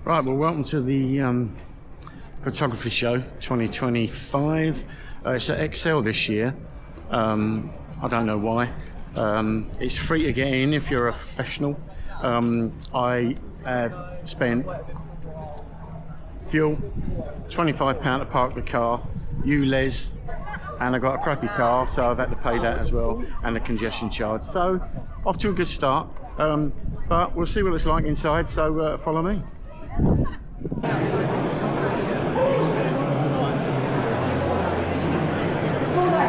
Right, well, welcome to the photography show 2025. It's at Excel this year. I don't know why. It's free to get in if you're a professional. I have spent fuel, £25 to park the car, ULEZ, and I got a crappy car, so I've had to pay that as well, and the congestion charge. So, off to a good start, but we'll see what it's like inside, so follow me.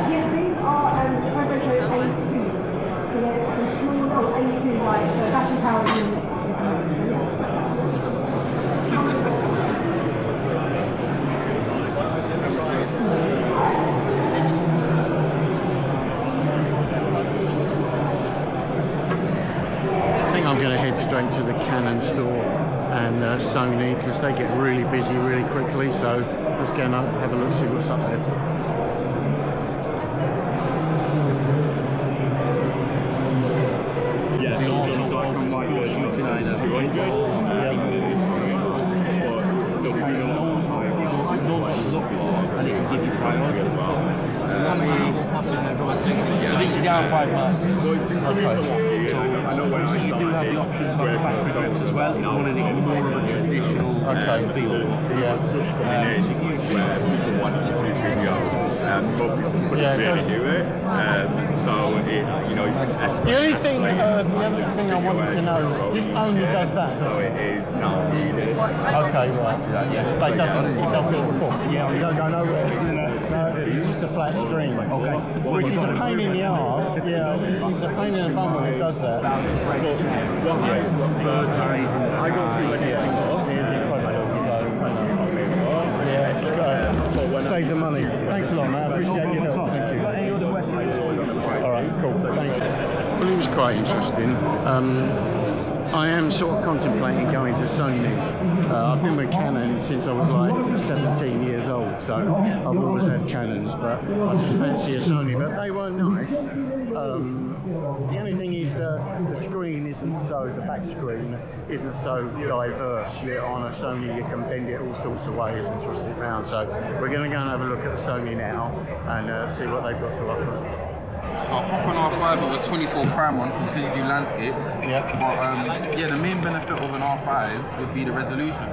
Yes, these are A2, so they're small A2 lights, so battery powered units. I think I'm going to head straight to the Canon store and Sony, because they get really busy really quickly, so let's go and have a look, see what's up there. And it will give you priority. So this is the R5 Max. Okay. So you do have the options on the battery box as well. It's one of the more of a traditional feel. Yeah. The only thing, I wanted to know is this only does that, doesn't it? It is now. Okay, right. Yeah. But it does sort of pop. Yeah, you don't go nowhere. No, it's just a flat screen. Okay. Which is a pain in the arse. Yeah, it's a pain in the bum when it does that. Bird's eyes in the sky. Yeah, just save the money. Thanks a lot, man. I appreciate your help. Thank you. Any other questions? All right, cool. Thanks. Well, it was quite interesting. I am sort of contemplating going to Sony. I've been with Canon since I was like 17 years old, so I've always had Canons, but I just fancy a Sony, but they were nice. The only thing is the screen isn't so, the back screen isn't so diverse. On a Sony you can bend it all sorts of ways and twist it around, so we're going to go and have a look at the Sony now and see what they've got to offer. So I've got an R5 with a 24 prime on, which says you do landscapes. Yeah. But the main benefit of an R5 would be the resolution,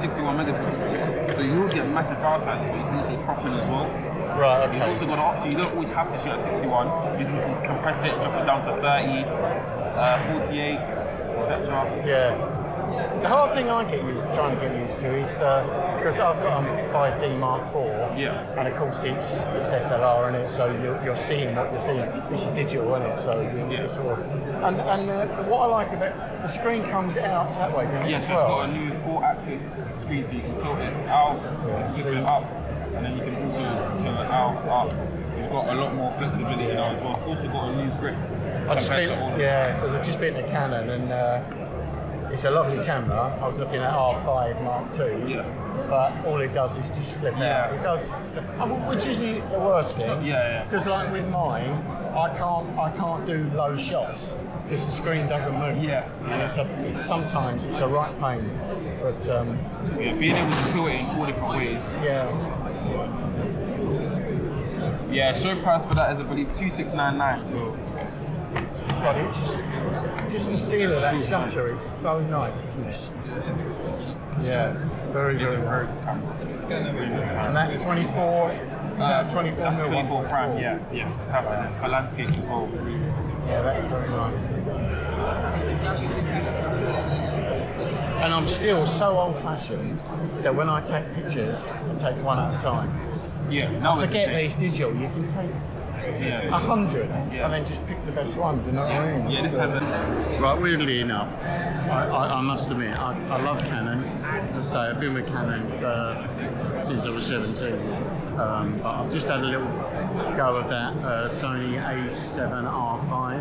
61 megapixels. So you will get massive file size, but you can also crop in as well. Right, okay. You've also got an option, you don't always have to shoot at 61. You can compress it, drop it down to 30, 48, etc. Yeah. The hard thing I trying to get used to is because I've got a 5D Mark IV, and of course it's SLR in it, so you're seeing what you're seeing. This is digital, isn't it? So you're sort of. And what I like about the screen comes out that way, doesn't it? Yes, so it's got a new 4-axis screen, so you can tilt it out, flip it up, and then you can also tilt it out, up. You've got a lot more flexibility now as well. It's also got a new grip. Because I've just been to Canon and. It's a lovely camera. I was looking at R5 Mark II, but all it does is just flip out. It does, which isn't the worst thing. Because like with mine, I can't do low shots because the screen doesn't move. And sometimes it's a right pain. But being able to tilt it in 4 different ways. Yeah, show price for that is I believe 2699. So. But it just the feel of that shutter is so nice, isn't it? Yeah, very nice. And that's 24. Is that 24 mil? 24 prime. Yeah, fantastic. For landscape as well. Yeah, that is very nice. And I'm still so old-fashioned that when I take pictures, I take one at a time. I forget that it's digital. You can take 100 and then just pick the best ones, you know what I mean? This has a... Right, weirdly enough, I must admit, I love Canon. As I say, I've been with Canon since I was 17. But I've just had a little go of that Sony A7R5.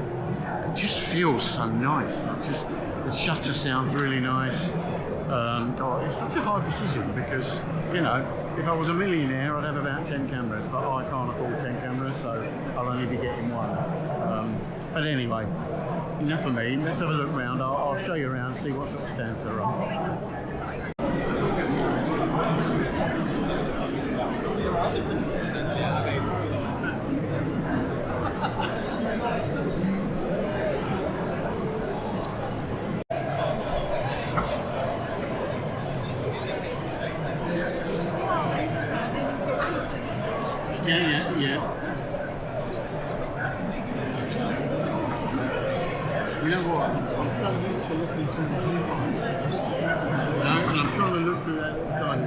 It just feels so nice. The shutter sounds really nice. God, it's such a hard decision because, if I was a millionaire, I'd have about 10 cameras, but I can't afford 10 cameras, so I'll only be getting one. But anyway, enough of me. Let's have a look around. I'll show you around, see what sort of stands there are. so used to looking through the viewfinder. And I'm trying to look through that guide.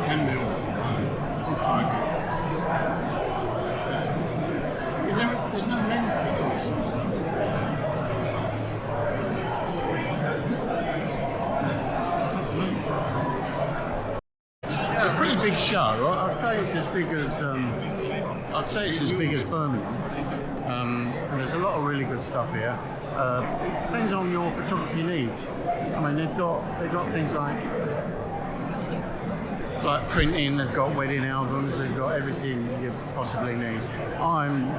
10 mil. Okay. There's no lens distortion. That's neat. It's a pretty big show. I'd say it's as big as Birmingham. And there's a lot of really good stuff here. It depends on your photography needs. I mean, they've got things like printing, they've got wedding albums, they've got everything you possibly need. I'm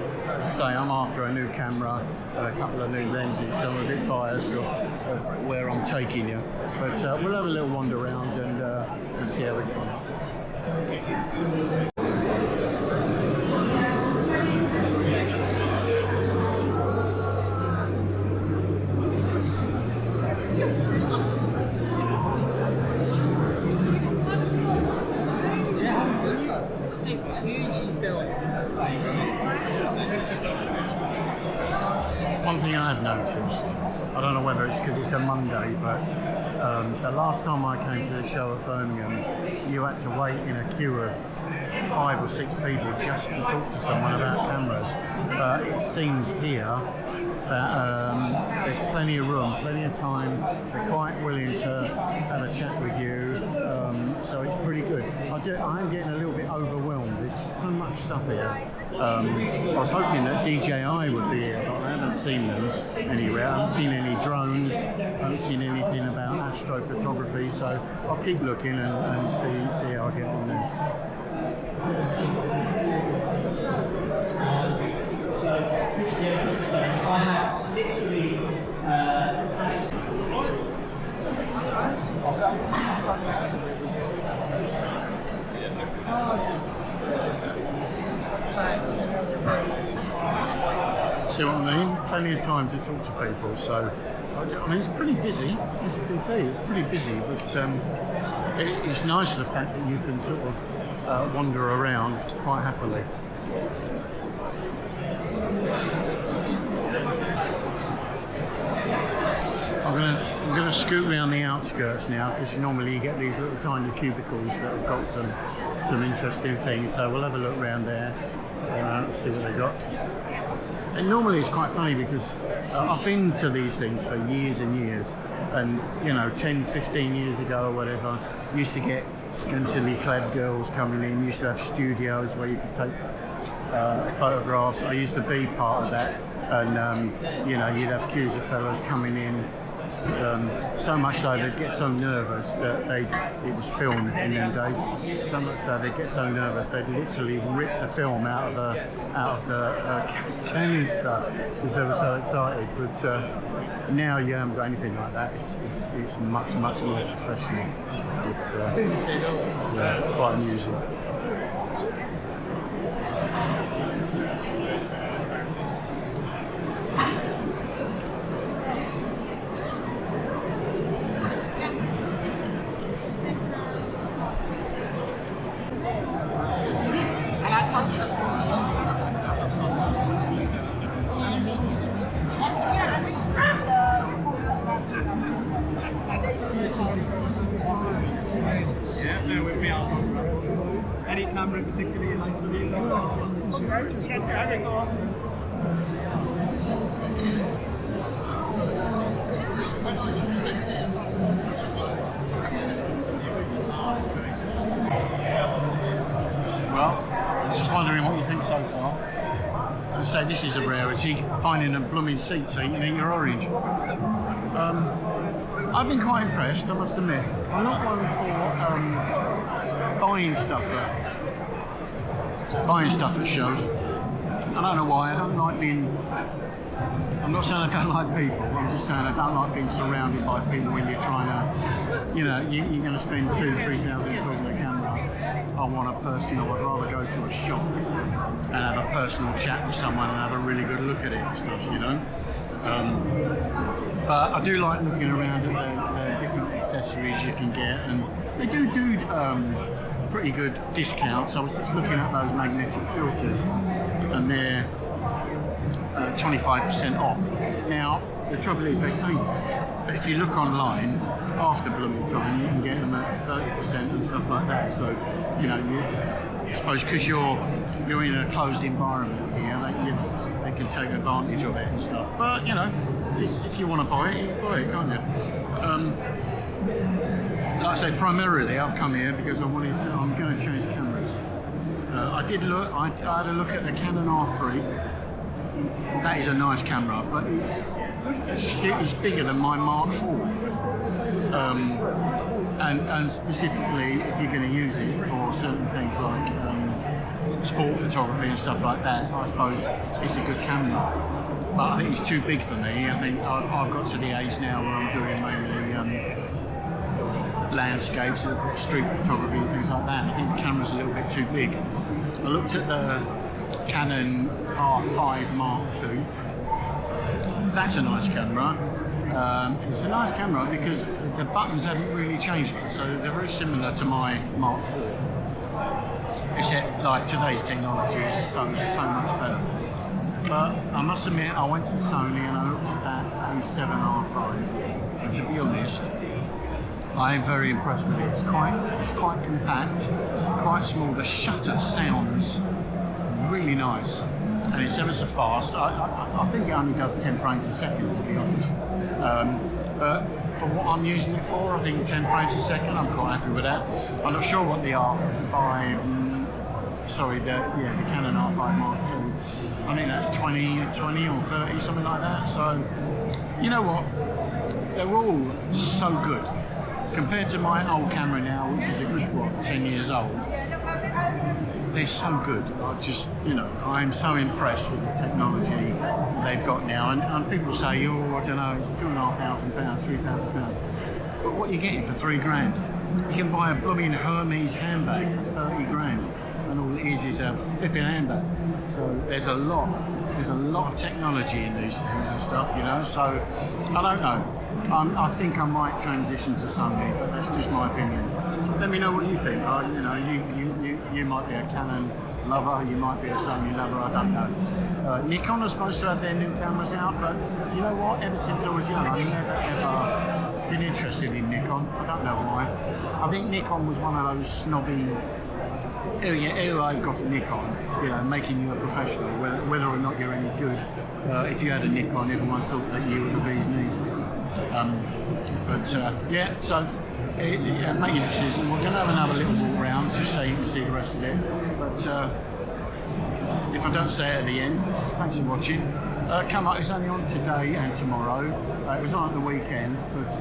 after a new camera and a couple of new lenses, so I'm a bit biased of where I'm taking you. But we'll have a little wander around and see how we go. One thing I've noticed, I don't know whether it's because it's a Monday, but the last time I came to the show at Birmingham, you had to wait in a queue of 5 or 6 people just to talk to someone about cameras. But it seems here that there's plenty of room, plenty of time. They're quite willing to have a chat with you, so it's pretty good. I am getting a little bit overwhelmed. There's so much stuff here. I was hoping that DJI would be here, but I haven't seen them anywhere. I haven't seen any drones, I haven't seen anything about astrophotography, so I'll keep looking and see how I get on there. I have literally see what I mean? Plenty of time to talk to people, so I mean it's pretty busy, as you can see, it's pretty busy, but it's nice the fact that you can sort of wander around quite happily. I'm gonna scoot around the outskirts now, because normally you get these little tiny cubicles that have got some interesting things. So we'll have a look around there and see what they got. And normally it's quite funny because I've been to these things for years and years, and 10, 15 years ago or whatever, used to get scantily clad girls coming in, used to have studios where you could take photographs. I used to be part of that, and you'd have queues of fellas coming in, so much so they'd get so nervous that it was filmed in them days. So much so they'd get so nervous they'd literally rip the film out of the Canon stuff because they were so excited. But now you haven't got anything like that. It's much more professional. It's quite amusing. Any camera particularly you like to use? Well, I'm just wondering what you think so far. I'd say this is a rarity, finding a blooming seat so you can eat your orange. I've been quite impressed, I must admit. I'm not one for buying stuff at shows. I don't know why. I don't like being. I'm not saying I don't like people. I'm just saying I don't like being surrounded by people when you're trying to. You're going to spend $2,000-3,000 on a camera. I want a personal. I'd rather go to a shop and have a personal chat with someone and have a really good look at it and stuff. But I do like looking around at the different accessories you can get, and they do pretty good discounts. I was just looking at those magnetic filters, and they're 25% off. Now, the trouble is, they say, but if you look online, after blooming time, you can get them at 30% and stuff like that. So, you know, I suppose because you're in a closed environment here, they can take advantage of it and stuff. But you know, if you want to buy it, you can buy it, can't you? Like I say, primarily I've come here because I'm going to change cameras. I had a look at the Canon R3. That is a nice camera, but it's bigger than my Mark IV. And specifically, if you're going to use it for certain things like sport photography and stuff like that, I suppose it's a good camera. But I think it's too big for me. I think I've got to the age now where I'm doing mainly landscapes, street photography and things like that. I think the camera's a little bit too big. I looked at the Canon R5 Mark II. That's a nice camera. It's a nice camera because the buttons haven't really changed much, so they're very similar to my Mark IV. Except like today's technology is so much better. But I must admit, I went to Sony and I looked at that A7 R5, and to be honest, I'm very impressed with it. It's quite compact, quite small. The shutter sounds really nice, and it's ever so fast. I think it only does 10 frames a second, to be honest. But for what I'm using it for, I think 10 frames a second, I'm quite happy with that. I'm not sure what the the Canon R5 Mark II. I think that's 20 or 30, something like that. So, you know what? They're all so good. Compared to my old camera now, which is a good, 10 years old, they're so good. I'm so impressed with the technology they've got now. And people say, oh, I don't know, it's £2,500, £3,000. But what are you getting for £3,000? You can buy a blooming Hermes handbag for 30 grand. And all it is a flipping handbag. So there's a lot of technology in these things and stuff, you know. So I don't know. I think I might transition to Sony, but that's just my opinion. Let me know what you think. You might be a Canon lover, you might be a Sony lover, I don't know. Nikon are supposed to have their new cameras out, but you know what? Ever since I was young, I've never ever been interested in Nikon. I don't know why. I think Nikon was one of those snobby, I've got a Nikon, you know, making you a professional, whether or not you're any good. If you had a Nikon, everyone thought that you were the bee's knees. So make your decision. We're going to have another little walk around just so you can see the rest of it. But if I don't say it at the end, thanks for watching. It's only on today and tomorrow. It was on at the weekend, but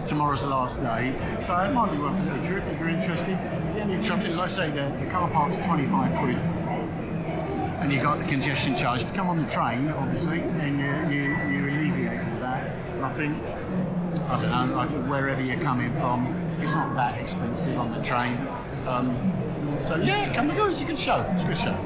tomorrow's the last day, so it might be worth a little trip if you're interested. The only trouble, like I say, the car park's 25 quid, and you got the congestion charge. If you come on the train, obviously, then you alleviate all that. And I think, I don't know, like wherever you're coming from, it's not that expensive on the train. So yeah, come and go. It's a good show. It's a good show.